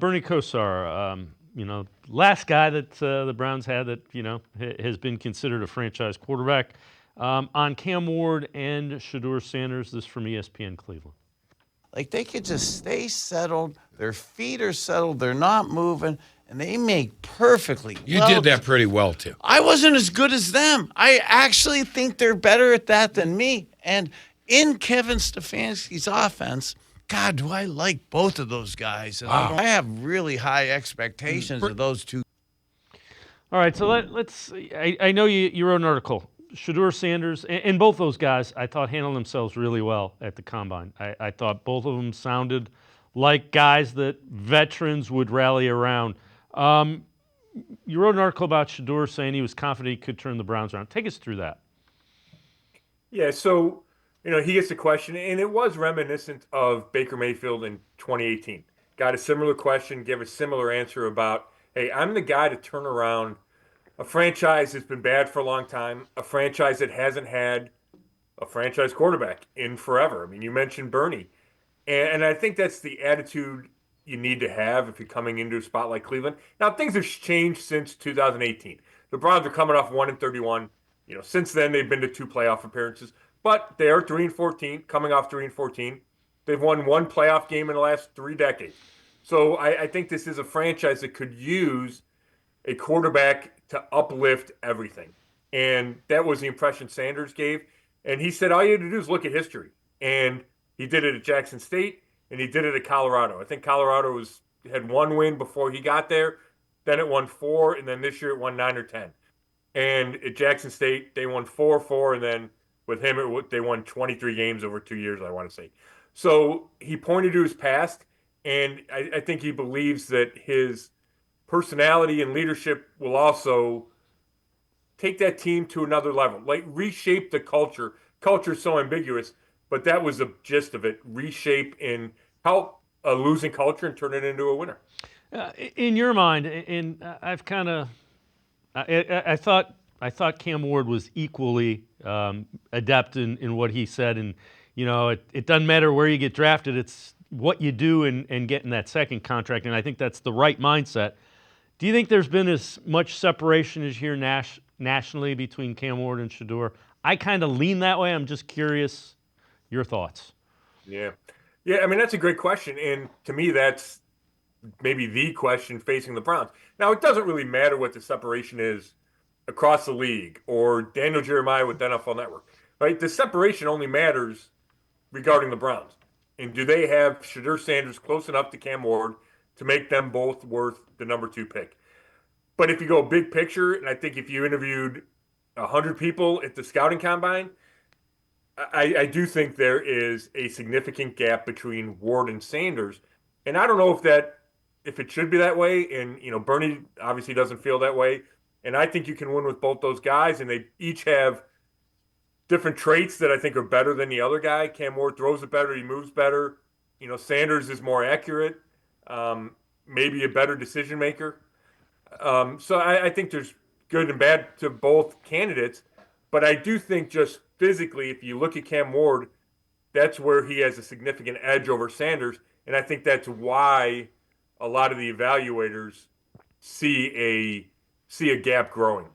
Bernie Kosar, last guy that the Browns had that, has been considered a franchise quarterback. On Cam Ward and Shedeur Sanders, this from ESPN Cleveland. Like, they could just stay settled. Their feet are settled. They're not moving, and they make perfectly You did that pretty well, Tim. I wasn't as good as them. I actually think they're better at that than me. And in Kevin Stefanski's offense, God, do I like both of those guys. And Wow. I have really high expectations of those two. All right, so let's. I know you wrote an article. Shedeur Sanders and both those guys, I thought handled themselves really well at the combine. I thought both of them sounded like guys that veterans would rally around. You wrote an article about Shedeur saying he was confident he could turn the Browns around. Take us through that. Yeah, so he gets the question, and it was reminiscent of Baker Mayfield in 2018. Got a similar question, gave a similar answer about, hey, I'm the guy to turn around a franchise that's been bad for a long time, a franchise that hasn't had a franchise quarterback in forever. I mean, you mentioned Bernie. And I think that's the attitude you need to have if you're coming into a spot like Cleveland. Now, things have changed since 2018. The Browns are coming off 1-31. Since then, they've been to 2 playoff appearances. But they are 3-14, coming off 3-14. They've won 1 playoff game in the last 3 decades. So I think this is a franchise that could use a quarterback to uplift everything. And that was the impression Sanders gave. And he said all you had to do is look at history. And he did it at Jackson State, and he did it at Colorado. I think Colorado had 1 win before he got there. Then it won 4, and then this year it won 9 or 10. And at Jackson State, they won 4, and then with him, they won 23 games over 2 years, I want to say. So he pointed to his past, and I think he believes that his personality and leadership will also take that team to another level, like reshape the culture. Culture is so ambiguous, but that was the gist of it. Reshape and help a losing culture and turn it into a winner. In your mind, and I've kind of, I thought Cam Ward was equally adept in what he said, and it doesn't matter where you get drafted; it's what you do and getting that second contract, and I think that's the right mindset. Do you think there's been as much separation as here nationally between Cam Ward and Shedeur? I kind of lean that way. I'm just curious your thoughts. Yeah. I mean, that's a great question, and to me, that's maybe the question facing the Browns. Now, it doesn't really matter what the separation is across the league or Daniel Jeremiah with NFL Network, right? The separation only matters regarding the Browns. And do they have Shedeur Sanders close enough to Cam Ward to make them both worth the number 2 pick? But if you go big picture, and I think if you interviewed 100 people at the scouting combine, I do think there is a significant gap between Ward and Sanders. And I don't know if it should be that way. And, Bernie obviously doesn't feel that way. And I think you can win with both those guys. And they each have different traits that I think are better than the other guy. Cam Ward throws it better. He moves better. Sanders is more accurate, maybe a better decision maker. So I think there's good and bad to both candidates. But I do think just physically, if you look at Cam Ward, that's where he has a significant edge over Sanders. And I think that's why a lot of the evaluators see a gap growing.